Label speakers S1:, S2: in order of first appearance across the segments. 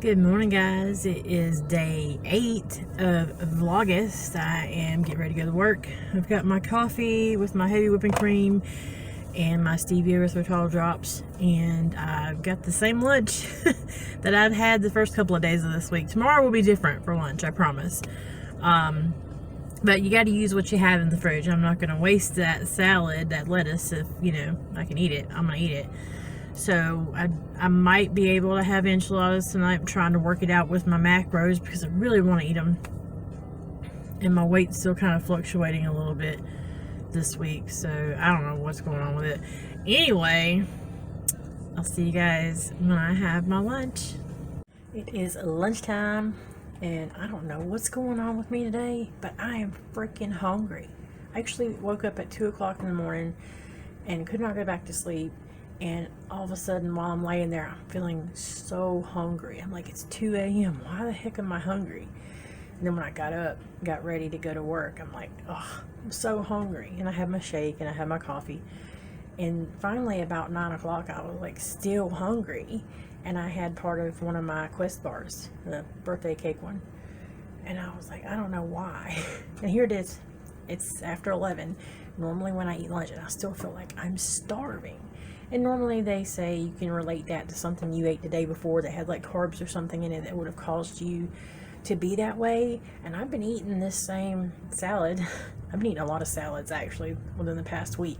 S1: Good morning, guys. It is day 8 of Vlogust. I am getting ready to go to work. I've got my coffee with my heavy whipping cream and my stevia erythritol drops, and I've got the same lunch that I've had the first couple of days of this week. Tomorrow will be different for lunch, I promise. But you got to use what you have in the fridge. I'm not going to waste that salad, that lettuce. If I can eat it, I'm going to eat it. So I might be able to have enchiladas tonight. I'm trying to work it out with my macros because I really want to eat them. And my weight's still kind of fluctuating a little bit this week. So I don't know what's going on with it. Anyway, I'll see you guys when I have my lunch. It is lunchtime and I don't know what's going on with me today, but I am freaking hungry. I actually woke up at 2 o'clock in the morning and could not go back to sleep. And all of a sudden, while I'm laying there, I'm feeling so hungry. I'm like, it's 2 a.m. Why the heck am I hungry? And then when I got up, got ready to go to work, I'm like, oh, I'm so hungry. And I had my shake and I had my coffee. And finally, about 9 o'clock, I was like still hungry. And I had part of one of my Quest bars, the birthday cake one. And I was like, I don't know why. And here it is. It's after 11. Normally when I eat lunch, and I still feel like I'm starving. And normally they say you can relate that to something you ate the day before that had like carbs or something in it that would have caused you to be that way. And I've been eating this same salad. I've been eating a lot of salads actually within the past week.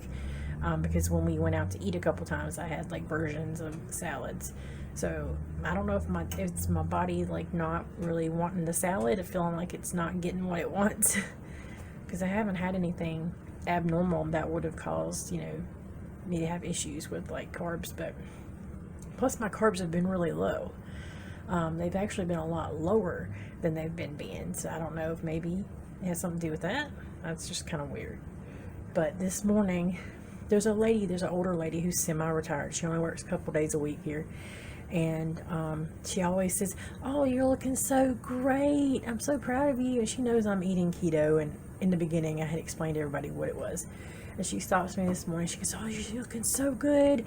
S1: Because when we went out to eat a couple times, I had like versions of salads. So I don't know if it's my body like not really wanting the salad, or feeling like it's not getting what it wants. Because I haven't had anything abnormal that would have caused, me to have issues with like carbs. But plus my carbs have been really low. They've actually been a lot lower than they've been being. So I don't know if maybe it has something to do with that. That's just kind of weird. But this morning, there's an older lady who's semi-retired. She only works a couple days a week here. And she always says, oh, you're looking so great. I'm so proud of you. And she knows I'm eating keto. And in the beginning, I had explained to everybody what it was. And she stops me this morning. She goes, oh, you're looking so good.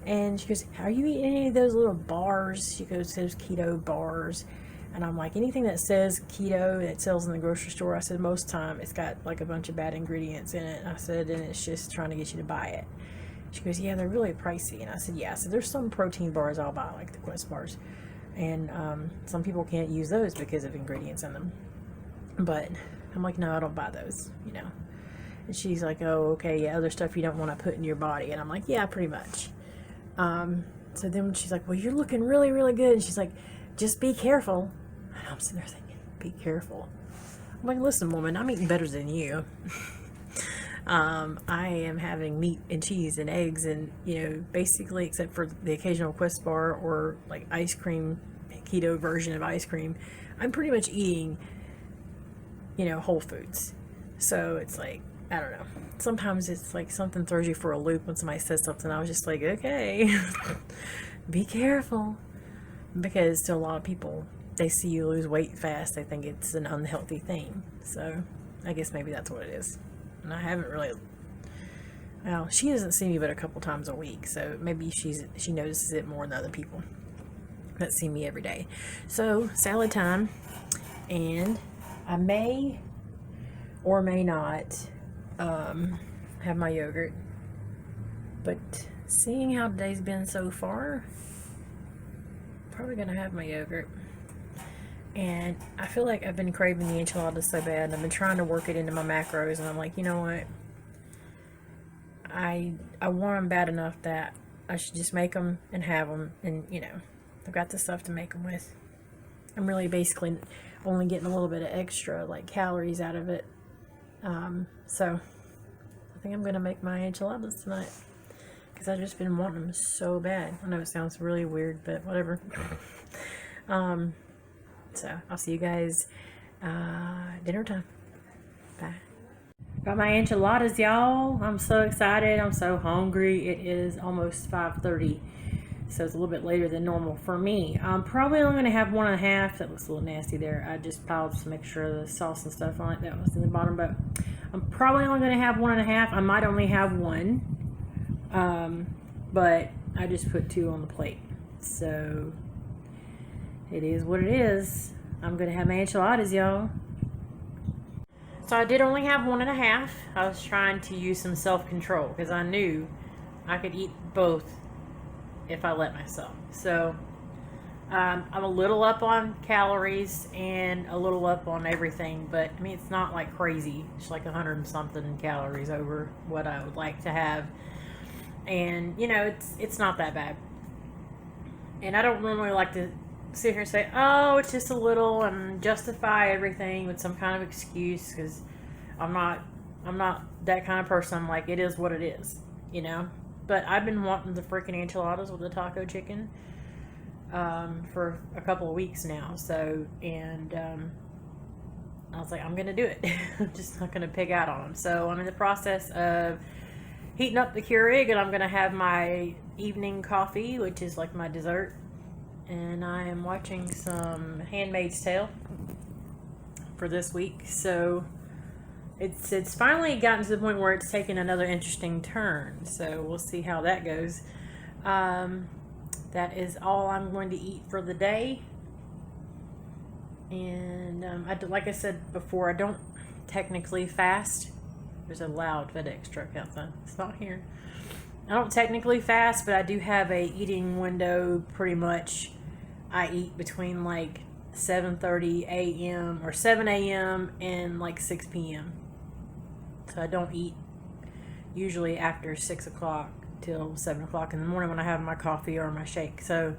S1: And she goes, are you eating any of those little bars? She goes, those keto bars. And I'm like, anything that says keto that sells in the grocery store, I said, most time it's got like a bunch of bad ingredients in it. I said, and it's just trying to get you to buy it. She goes, yeah, they're really pricey. And I said, yeah. So there's some protein bars I'll buy, like the Quest bars. And some people can't use those because of ingredients in them. But I'm like, no, I don't buy those, And she's like, oh, okay, yeah, other stuff you don't want to put in your body. And I'm like, yeah, pretty much. So then she's like, well, you're looking really, really good. And she's like, just be careful. And I'm sitting there thinking, be careful. I'm like, listen, woman, I'm eating better than you. I am having meat and cheese and eggs and, basically except for the occasional Quest bar or like ice cream, keto version of ice cream, I'm pretty much eating, whole foods. So it's like, I don't know. Sometimes it's like something throws you for a loop when somebody says something. I was just like, okay, be careful. Because to a lot of people, they see you lose weight fast. They think it's an unhealthy thing. So I guess maybe that's what it is. And I haven't really, well, she doesn't see me but a couple times a week. So maybe she notices it more than other people that see me every day. So salad time. And I may or may not have my yogurt, but seeing how today's been so far, probably gonna have my yogurt. And I feel like I've been craving the enchiladas so bad, and I've been trying to work it into my macros, and I'm like, you know what, I want them bad enough that I should just make them and have them, and I've got the stuff to make them with. I'm really basically only getting a little bit of extra like calories out of it. So I think I'm going to make my enchiladas tonight because I've just been wanting them so bad. I know it sounds really weird, but whatever. So I'll see you guys dinner time. Bye. Got my enchiladas, y'all. I'm so excited. I'm so hungry. It is almost 5:30. So it's a little bit later than normal for me. I'm probably only going to have 1.5. That looks a little nasty there. I just piled some extra the sauce and stuff on it that was in the bottom. But I'm probably only going to have 1.5. I might only have 1. But I just put 2 on the plate. So it is what it is. I'm gonna have my enchiladas, y'all. So I did only have 1.5. I was trying to use some self-control because I knew I could eat both if I let myself. So I'm a little up on calories and a little up on everything, but I mean, it's not like crazy. It's like 100 and something calories over what I would like to have. And you know, it's not that bad. And I don't normally like to sit here and say, oh, it's just a little, and justify everything with some kind of excuse, because I'm not that kind of person. I'm like, it is what it is, you know. But I've been wanting the freaking enchiladas with the taco chicken for a couple of weeks now. So, and I was like, I'm gonna do it. I'm just not gonna pig out on them. So I'm in the process of heating up the Keurig, and I'm gonna have my evening coffee, which is like my dessert. And I am watching some Handmaid's Tale for this week. So it's finally gotten to the point where it's taken another interesting turn. So we'll see how that goes. That is all I'm going to eat for the day. And like I said before, I don't technically fast. There's a loud FedEx truck outside. It's not here. I don't technically fast, but I do have a eating window. Pretty much I eat between like 7:30 a.m. or 7 a.m. and like 6 p.m. So I don't eat usually after 6 o'clock till 7 o'clock in the morning when I have my coffee or my shake. So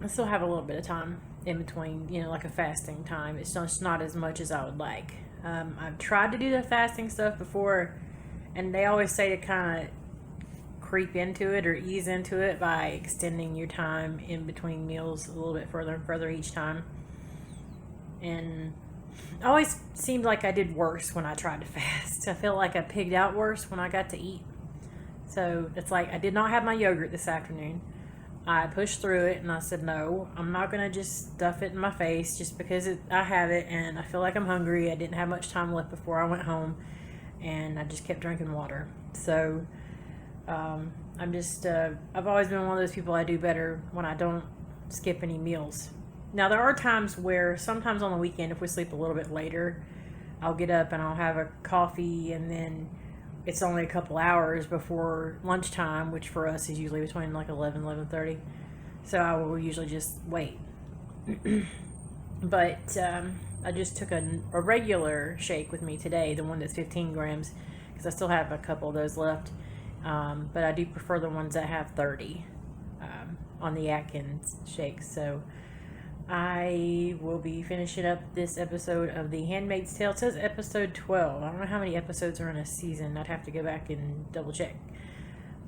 S1: I still have a little bit of time in between, you know, like a fasting time. It's just not as much as I would like. I've tried to do the fasting stuff before, and they always say to kind of creep into it or ease into it by extending your time in between meals a little bit further and further each time. And it always seemed like I did worse when I tried to fast. I feel like I pigged out worse when I got to eat. So it's like, I did not have my yogurt this afternoon. I pushed through it and I said, no, I'm not going to just stuff it in my face just because I have it and I feel like I'm hungry. I didn't have much time left before I went home, and I just kept drinking water. So I'm just, I've always been one of those people, I do better when I don't skip any meals. Now, there are times where sometimes on the weekend, if we sleep a little bit later, I'll get up and I'll have a coffee, and then it's only a couple hours before lunchtime, which for us is usually between like 11:30. So I will usually just wait. But I just took a regular shake with me today, the one that's 15 grams, because I still have a couple of those left. But I do prefer the ones that have 30 on the Atkins shakes. So I will be finishing up this episode of The Handmaid's Tale. It says episode 12. I don't know how many episodes are in a season. I'd have to go back and double check.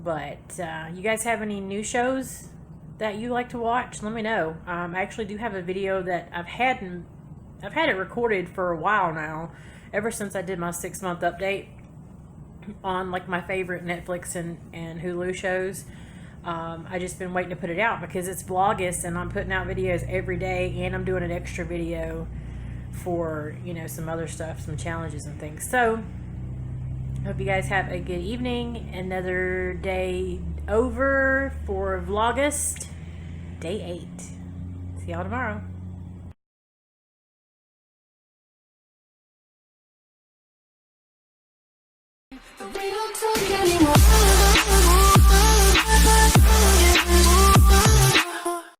S1: But you guys have any new shows that you like to watch? Let me know. I actually do have a video that I've had it recorded for a while now, ever since I did my 6-month update on like my favorite Netflix and Hulu shows. I just been waiting to put it out because it's Vlogust and I'm putting out videos every day, and I'm doing an extra video for, you know, some other stuff, some challenges and things. So hope you guys have a good evening. Another day over for Vlogust, day 8. See y'all tomorrow.